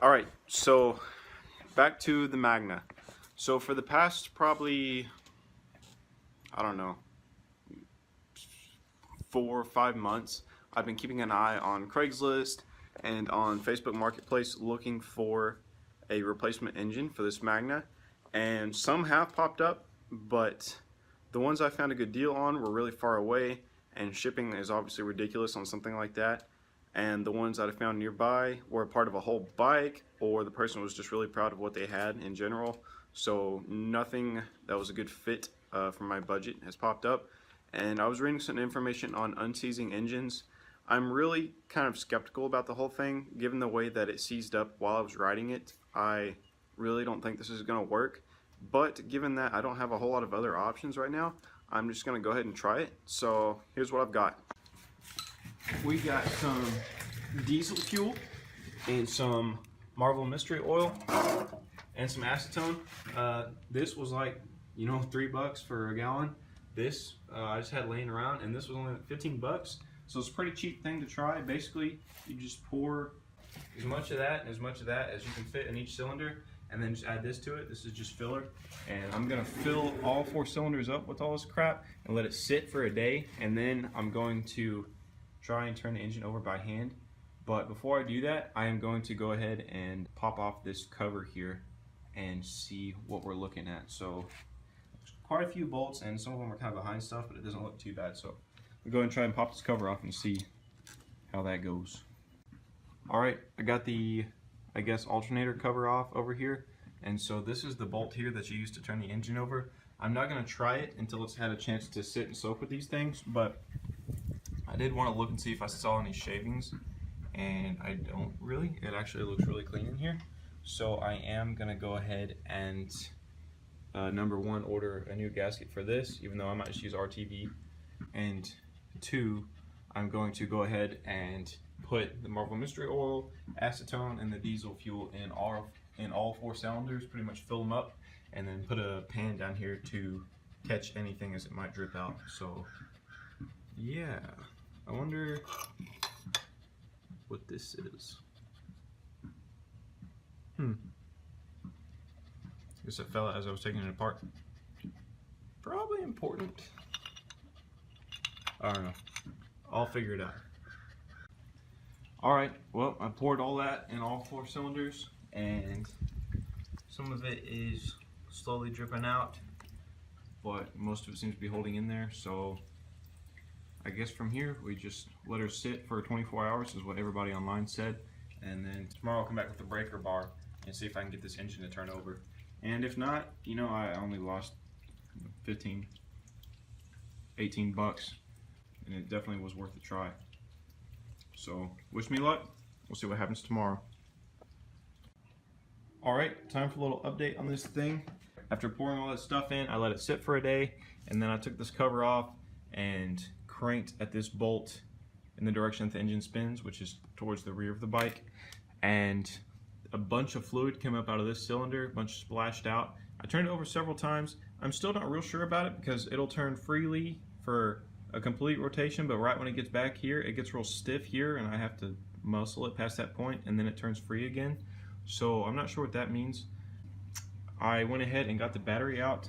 Alright, so back to the Magna. So for the past probably, I don't know, 4 or 5 months, I've been keeping an eye on Craigslist and on Facebook Marketplace looking for a replacement engine for this Magna. And some have popped up, but the ones I found a good deal on were really far away, and shipping is obviously ridiculous on something like that. And the ones that I found nearby were a part of a whole bike, or the person was just really proud of what they had in general. So nothing that was a good fit for my budget has popped up. And I was reading some information on unseizing engines. I'm really kind of skeptical about the whole thing, given the way that it seized up while I was riding it. I really don't think this is going to work. But given that I don't have a whole lot of other options right now, I'm just going to go ahead and try it. So here's what I've got. We got some diesel fuel and some Marvel Mystery Oil and some acetone. This was like, $3 for a gallon. This I just had laying around, and this was only like 15 bucks. So it's a pretty cheap thing to try. Basically, you just pour as much of that and as much of that as you can fit in each cylinder, and then just add this to it. This is just filler, and I'm gonna fill all 4 cylinders up with all this crap and let it sit for a day, and then I'm going to try and turn the engine over by hand. But before I do that, I am going to go ahead and pop off this cover here and see what we're looking at. So quite a few bolts, and some of them are kind of behind stuff, but it doesn't look too bad. So we'll go ahead and try and pop this cover off and see how that goes. Alright, I got the, alternator cover off over here. And so this is the bolt here that you use to turn the engine over. I'm not going to try it until it's had a chance to sit and soak with these things, but I did want to look and see if I saw any shavings, and I don't really. It actually looks really clean in here. So I am going to go ahead and number 1, order a new gasket for this, even though I might just use RTV. And 2, I'm going to go ahead and put the Marvel Mystery Oil, acetone, and the diesel fuel in all 4 cylinders, pretty much fill them up, and then put a pan down here to catch anything as it might drip out. So yeah, I wonder what this is. Guess it fell out as I was taking it apart. Probably important. I don't know. I'll figure it out. Alright, well, I poured all that in all 4 cylinders, and some of it is slowly dripping out, but most of it seems to be holding in there. So I guess from here we just let her sit for 24 hours is what everybody online said, and then tomorrow I'll come back with the breaker bar and see if I can get this engine to turn over. And if not, I only lost 15, 18 bucks, and it definitely was worth a try. So wish me luck. We'll see what happens tomorrow. Alright, time for a little update on this thing. After pouring all that stuff in, I let it sit for a day, and then I took this cover off and cranked at this bolt in the direction that the engine spins, which is towards the rear of the bike, and a bunch of fluid came up out of this cylinder, a bunch splashed out. I turned it over several times. I'm still not real sure about it because it'll turn freely for a complete rotation, but right when it gets back here, it gets real stiff here, and I have to muscle it past that point, and then it turns free again. So I'm not sure what that means. I went ahead and got the battery out,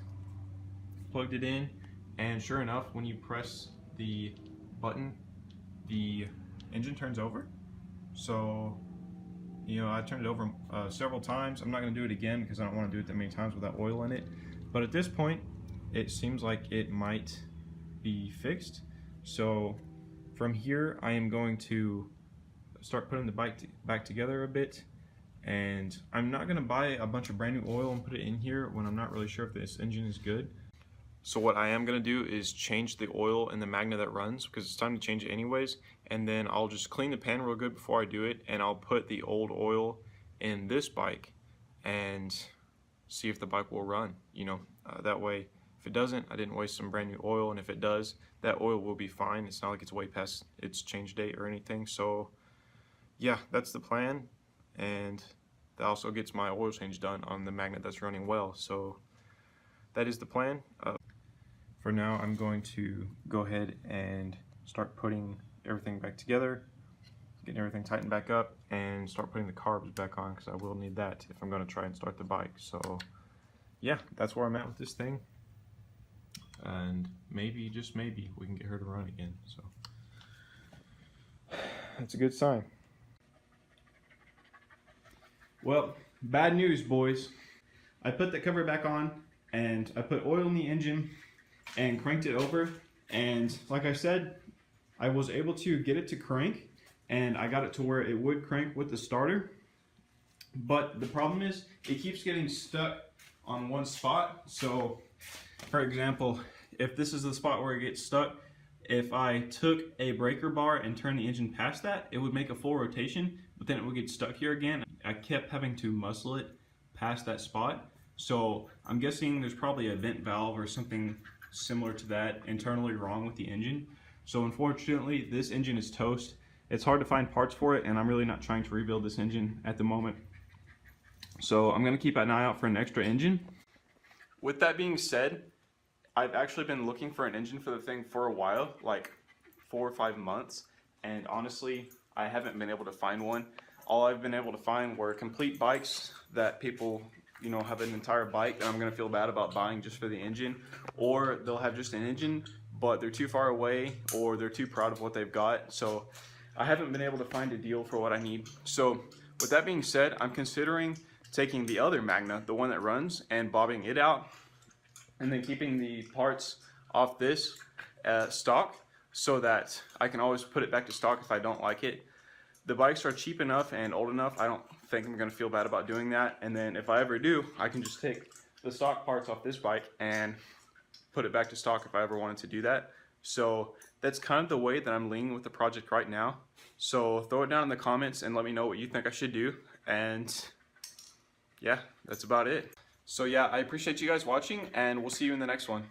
plugged it in, and sure enough, when you press the button, the engine turns over. So I turned it over several times. I'm not going to do it again because I don't want to do it that many times without oil in it. But at this point, it seems like it might be fixed. So from here, I am going to start putting the bike back together a bit. And I'm not going to buy a bunch of brand new oil and put it in here when I'm not really sure if this engine is good. So what I am going to do is change the oil in the Magna that runs, because it's time to change it anyways, and then I'll just clean the pan real good before I do it, and I'll put the old oil in this bike and see if the bike will run. That way, if it doesn't, I didn't waste some brand new oil, and if it does, that oil will be fine. It's not like it's way past its change date or anything. So yeah, that's the plan, and that also gets my oil change done on the Magna that's running well. So that is the plan. For now, I'm going to go ahead and start putting everything back together, getting everything tightened back up, and start putting the carbs back on, because I will need that if I'm going to try and start the bike. So yeah, that's where I'm at with this thing, and maybe, just maybe, we can get her to run again. So that's a good sign. Well, bad news, boys. I put the cover back on, and I put oil in the engine and cranked it over, and like I said, I was able to get it to crank, and I got it to where it would crank with the starter. But the problem is it keeps getting stuck on one spot. So for example, if this is the spot where it gets stuck, if I took a breaker bar and turned the engine past that, it would make a full rotation, but then it would get stuck here again. I kept having to muscle it past that spot. So I'm guessing there's probably a vent valve or something similar to that internally wrong with the engine. So unfortunately, this engine is toast. It's hard to find parts for it, and I'm really not trying to rebuild this engine at the moment. So I'm gonna keep an eye out for an extra engine. With that being said, I've actually been looking for an engine for the thing for a while, like 4 or 5 months, and honestly, I haven't been able to find one. All I've been able to find were complete bikes that people, you know, have an entire bike that I'm gonna feel bad about buying just for the engine, or they'll have just an engine, but they're too far away, or they're too proud of what they've got. So I haven't been able to find a deal for what I need. So with that being said, I'm considering taking the other Magna, the one that runs, and bobbing it out, and then keeping the parts off this stock, so that I can always put it back to stock if I don't like it. The bikes are cheap enough and old enough, I don't think I'm gonna feel bad about doing that. And then if I ever do, I can just take the stock parts off this bike and put it back to stock if I ever wanted to do that. So that's kind of the way that I'm leaning with the project right now. So throw it down in the comments and let me know what you think I should do. And yeah, that's about it. So yeah, I appreciate you guys watching, and we'll see you in the next one.